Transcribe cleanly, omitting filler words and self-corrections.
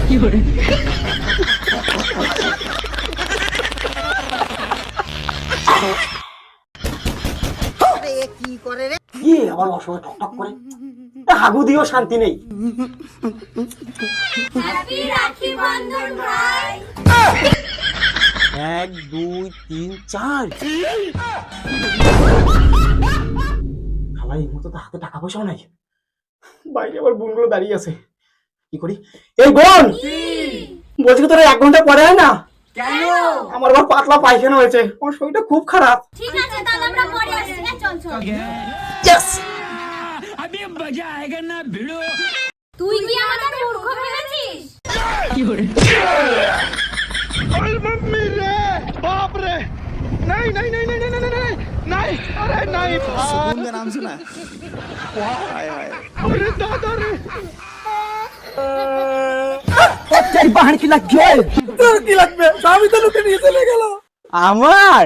কি করে রে? কি আবার অসময় টক টক করে? হাগু দিও শান্তি নেই। হ্যাপি রাখি বন্ধন ভাই। 1 2 3 4 সবাই এই মতো তো হাতে টাকা পয়সাও নাই। বাইরে আবার বোনগুলো দাঁড়িয়ে আছে, কি করি? এই বোন, বলছি কি তোরা 1 ঘন্টা পরে হয় না? কেন? আমার আবার পাতলা পায়খানা হয়েছে, আমার শরীরটা খুব খারাপ। ঠিক আছে তাহলে আমরা পরে আসছি। চল চল। ইয়েস, अभी मजा आएगा ना भिड़ो। তুই কি আমাদের মূর্খ ভেবেছিস? मम्मी रे बाप रे नहीं नहीं नहीं नहीं नहीं नहीं नहीं अरे नहीं सुकून का नाम सुना हाय हाय अरे दादा रे তেরি বাহান কি লাগবে? তোর কি লাগবে? স্বামী তো লুকে নিয়ে চলে গেল। আমার